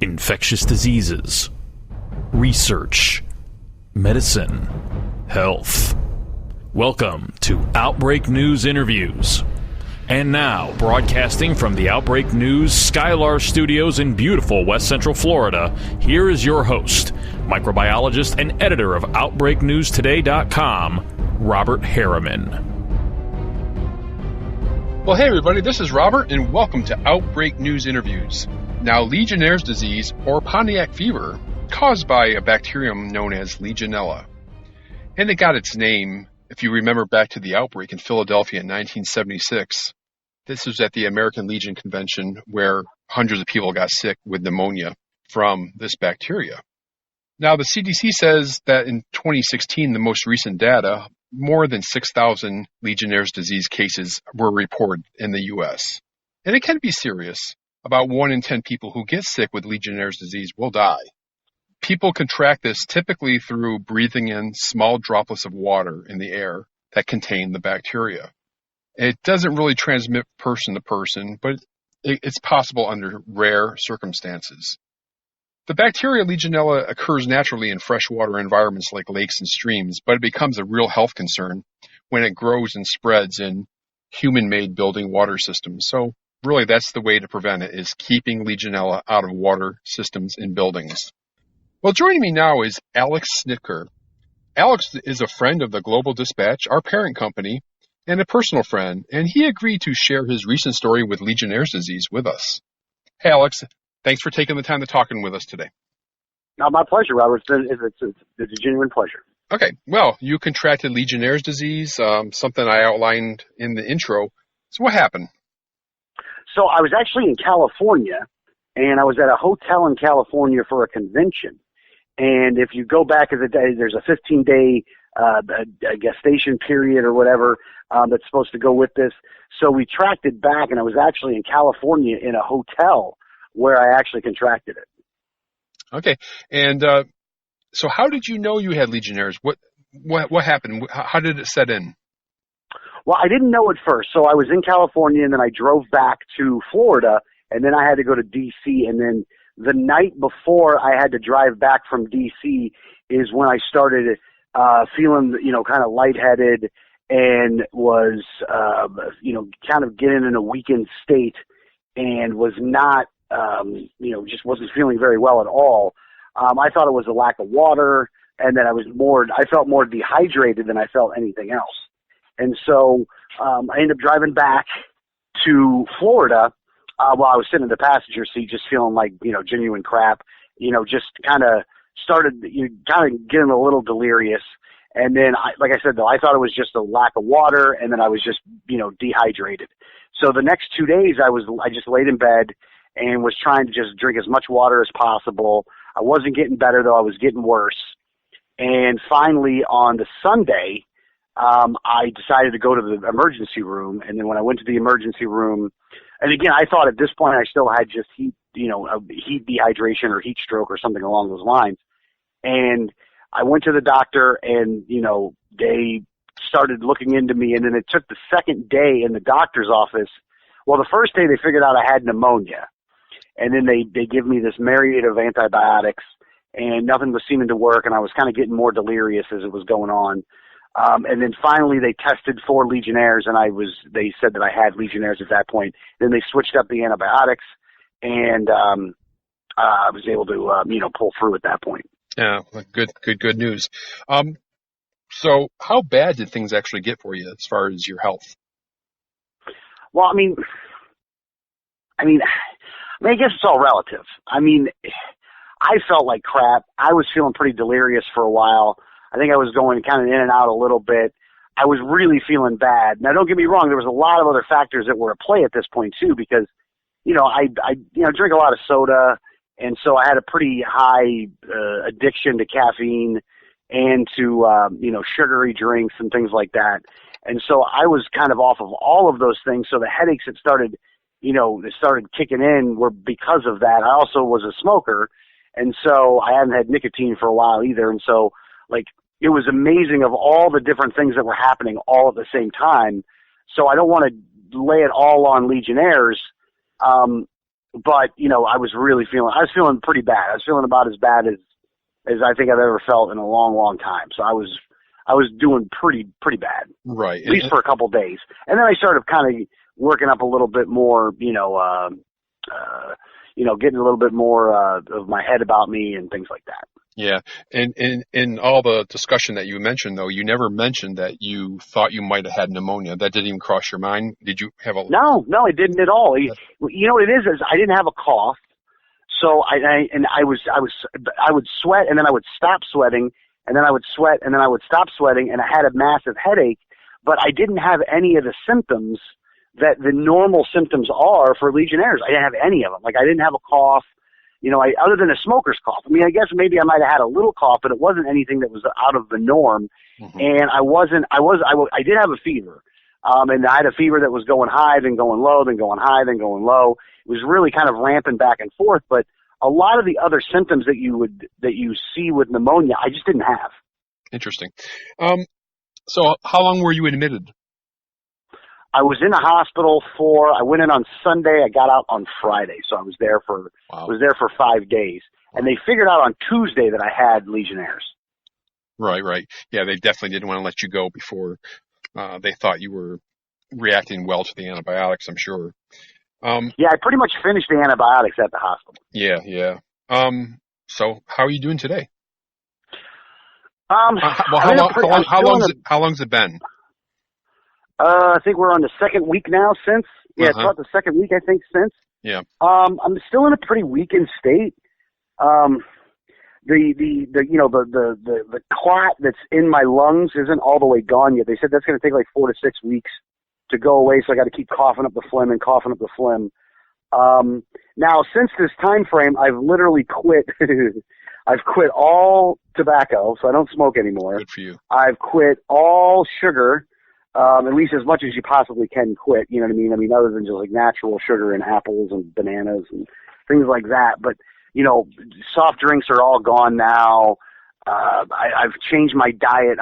infectious diseases, research, medicine, health. Welcome to Outbreak News Interviews. And now, broadcasting from the Outbreak News Skylar Studios in beautiful West Central Florida, here is your host, microbiologist and editor of OutbreakNewsToday.com, Robert Harriman. Well, hey everybody, this is Robert, and welcome to Outbreak News Interviews. Now, Legionnaires Disease, or Pontiac fever, caused by a bacterium known as Legionella. And it got its name, if you remember back to the outbreak in Philadelphia in 1976. This was at the American Legion Convention where hundreds of people got sick with pneumonia from this bacteria. Now, the CDC says that in 2016, the most recent data, more than 6,000 Legionnaires' disease cases were reported in the U.S. And it can be serious. About 1 in 10 people who get sick with Legionnaires' disease will die. People contract this typically through breathing in small droplets of water in the air that contain the bacteria. It doesn't really transmit person to person, but it's possible under rare circumstances. The bacteria Legionella occurs naturally in freshwater environments like lakes and streams, but it becomes a real health concern when it grows and spreads in human-made building water systems. So really that's the way to prevent it, is keeping Legionella out of water systems in buildings. Well, joining me now is Alex Snitker. Alex is a friend of the Global Dispatch, our parent company, and a personal friend, and he agreed to share his recent story with Legionnaires' disease with us. Hey, Alex, thanks for taking the time to talking with us today. My pleasure, Robert. It's a genuine pleasure. Okay, well, you contracted Legionnaires' disease, something I outlined in the intro. So what happened? So I was actually in California, and I was at a hotel in California for a convention. And if you go back in the day, there's a 15-day gestation period or whatever that's supposed to go with this. So we tracked it back, and I was actually in California in a hotel where I actually contracted it. Okay, and so how did you know you had Legionnaires? What happened? How did it set in? Well, I didn't know at first. So I was in California, and then I drove back to Florida, and then I had to go to D.C., and then the night before I had to drive back from D.C. is when I started feeling, kind of lightheaded and was, kind of getting in a weakened state and was not, just wasn't feeling very well at all. I thought it was a lack of water, and that I felt more dehydrated than I felt anything else. And so I ended up driving back to Florida while I was sitting in the passenger seat just feeling like, genuine crap, just kind of started getting a little delirious. And then, like I said, though, I thought it was just a lack of water, and then I was just, dehydrated. So the next 2 days I just laid in bed and was trying to just drink as much water as possible. I wasn't getting better, though. I was getting worse. And finally, on the Sunday, I decided to go to the emergency room. And then when I went to the emergency room, and again, I thought at this point I still had just heat dehydration or heat stroke or something along those lines. And I went to the doctor, and, they started looking into me. And then it took the second day in the doctor's office. Well, the first day they figured out I had pneumonia. And then they give me this myriad of antibiotics, and nothing was seeming to work. And I was kind of getting more delirious as it was going on. And then finally they tested for Legionnaires, and they said that I had Legionnaires at that point. Then they switched up the antibiotics, and I was able to, pull through at that point. Yeah, good news. So how bad did things actually get for you as far as your health? Well, I guess it's all relative. I felt like crap. I was feeling pretty delirious for a while. I think I was going kind of in and out a little bit. I was really feeling bad. Now, don't get me wrong. There was a lot of other factors that were at play at this point too, because, I drink a lot of soda, and so I had a pretty high addiction to caffeine and to sugary drinks and things like that. And so I was kind of off of all of those things. So the headaches that started kicking in were because of that. I also was a smoker, and so I hadn't had nicotine for a while either. And so, it was amazing of all the different things that were happening all at the same time. So I don't want to lay it all on Legionnaires. but I was feeling pretty bad. I was feeling about as bad as I think I've ever felt in a long, long time. So I was doing pretty bad. Right. At least for a couple of days. And then I started kind of working up a little bit more, getting a little bit more of my head about me and things like that. Yeah. And in all the discussion that you mentioned, though, you never mentioned that you thought you might have had pneumonia. That didn't even cross your mind. Did you have a... No, it didn't at all. You know what it is I didn't have a cough. So I would sweat and then I would stop sweating and then I would sweat and then I would stop sweating and I had a massive headache, but I didn't have any of the symptoms that the normal symptoms are for Legionnaires. I didn't have any of them. Like I didn't have a cough. Other than a smoker's cough. I mean, I guess maybe I might have had a little cough, but it wasn't anything that was out of the norm. Mm-hmm. And I did have a fever. And I had a fever that was going high, then going low, then going high, then going low. It was really kind of ramping back and forth, but a lot of the other symptoms that you see with pneumonia, I just didn't have. Interesting. So how long were you admitted? I was in the hospital I went in on Sunday. I got out on Friday. So I was there for 5 days. And they figured out on Tuesday that I had Legionnaires. Right. Yeah, they definitely didn't want to let you go before they thought you were reacting well to the antibiotics, I'm sure. Yeah, I pretty much finished the antibiotics at the hospital. Yeah. So how are you doing today? How long's it been? I think we're on the second week now since. Yeah, It's about the second week, I think, since. Yeah. I'm still in a pretty weakened state. The clot that's in my lungs isn't all the way gone yet. They said that's going to take like 4 to 6 weeks to go away, so I got to keep coughing up the phlegm. Now, since this time frame, I've literally quit. I've quit all tobacco, so I don't smoke anymore. Good for you. I've quit all sugar. At least as much as you possibly can quit, you know what I mean? I mean, other than just like natural sugar and apples and bananas and things like that. But, soft drinks are all gone now. I've changed my diet,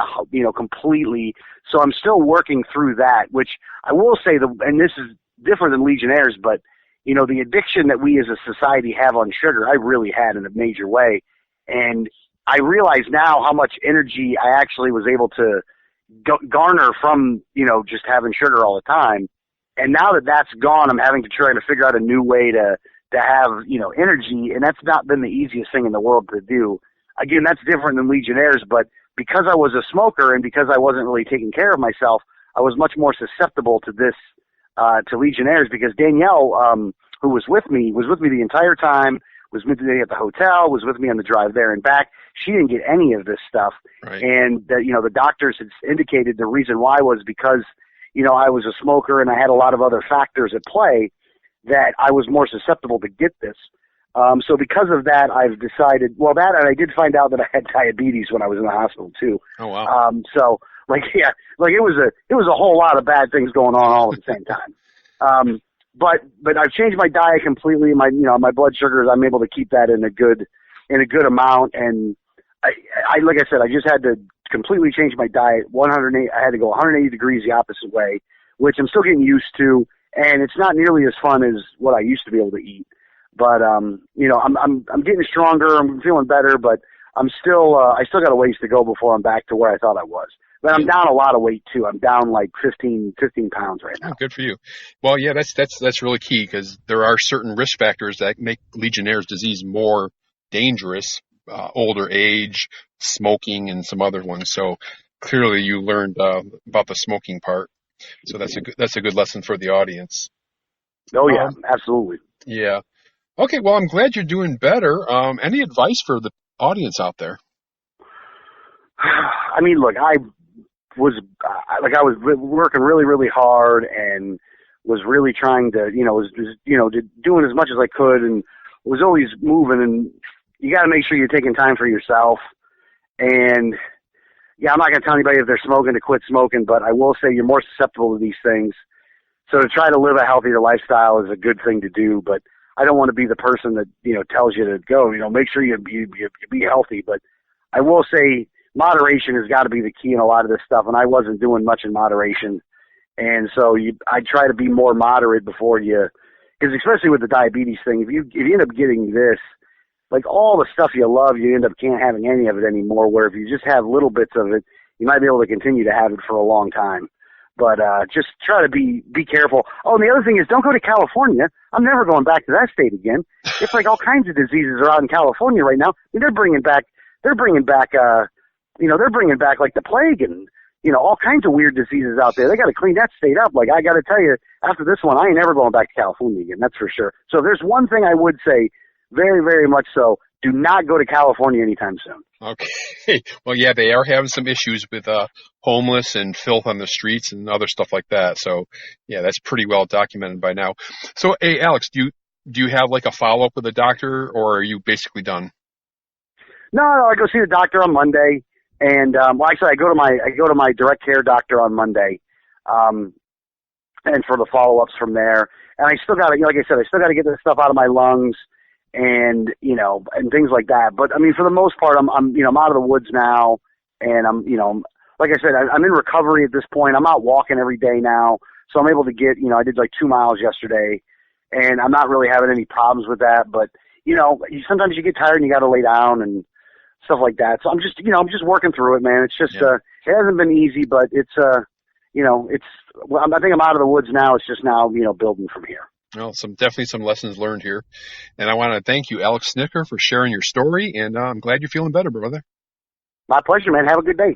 completely. So I'm still working through that, which I will say and this is different than Legionnaires, but, the addiction that we as a society have on sugar, I really had in a major way. And I realize now how much energy I actually was able to garner from, just having sugar all the time. And now that that's gone, I'm having to try to figure out a new way to have, energy. And that's not been the easiest thing in the world to do. Again, that's different than Legionnaires, but because I was a smoker and because I wasn't really taking care of myself, I was much more susceptible to this, to Legionnaires, because Danielle, who was with me the entire time, was with me at the hotel, was with me on the drive there and back. She didn't get any of this stuff. Right. And, the doctors had indicated the reason why was because, I was a smoker and I had a lot of other factors at play that I was more susceptible to get this. So because of that, I've decided, and I did find out that I had diabetes when I was in the hospital too. Oh, wow. So it was a whole lot of bad things going on all at the same time. But I've changed my diet completely. My blood sugars, I'm able to keep that in a good amount. And I like I said, I just had to completely change my diet. I had to go 180 degrees the opposite way, which I'm still getting used to. And it's not nearly as fun as what I used to be able to eat. But, I'm getting stronger. I'm feeling better, but I still got a ways to go before I'm back to where I thought I was. But I'm down a lot of weight too. I'm down like 15 pounds right now. Oh, good for you. Well, yeah, that's really key, because there are certain risk factors that make Legionnaires' disease more dangerous. Older age, smoking, and some other ones. So clearly you learned about the smoking part. So that's a good lesson for the audience. Oh yeah, absolutely. Yeah. Okay. Well, I'm glad you're doing better. Any advice for the audience out there? I mean, look, I was working really, really hard and was really trying to, doing as much as I could and was always moving. And you got to make sure you're taking time for yourself. And yeah, I'm not going to tell anybody if they're smoking to quit smoking, but I will say you're more susceptible to these things. So to try to live a healthier lifestyle is a good thing to do, but I don't want to be the person that, tells you to go, make sure you be healthy. But I will say moderation has got to be the key in a lot of this stuff. And I wasn't doing much in moderation. And so I try to be more moderate before you because especially with the diabetes thing, if you end up getting this, like all the stuff you love, you end up can't having any of it anymore. Where if you just have little bits of it, you might be able to continue to have it for a long time. But just try to be careful. Oh, and the other thing is, don't go to California. I'm never going back to that state again. It's like all kinds of diseases are out in California right now. I mean, they're bringing back like the plague and, all kinds of weird diseases out there. They got to clean that state up. Like, I got to tell you, after this one, I ain't never going back to California again. That's for sure. So if there's one thing I would say, very, very much so, do not go to California anytime soon. Okay. Well, yeah, they are having some issues with homeless and filth on the streets and other stuff like that. So, yeah, that's pretty well documented by now. So, hey, Alex, do you have like a follow-up with a doctor, or are you basically done? No, I go see the doctor on Monday. And actually, I go to my direct care doctor on Monday, and for the follow-ups from there. And I still got to, like I said, I still got to get this stuff out of my lungs, and and things like that. But I mean, for the most part, I'm out of the woods now, and I'm like I said, I'm in recovery at this point. I'm out walking every day now, so I'm able to get I did like 2 miles yesterday, and I'm not really having any problems with that. But sometimes you get tired and you got to lay down and stuff like that. So I'm just working through it, man. It's just, it hasn't been easy, but it's, I think I'm out of the woods now. It's just now, building from here. Well, definitely some lessons learned here. And I want to thank you, Alex Snicker, for sharing your story. And I'm glad you're feeling better, brother. My pleasure, man. Have a good day.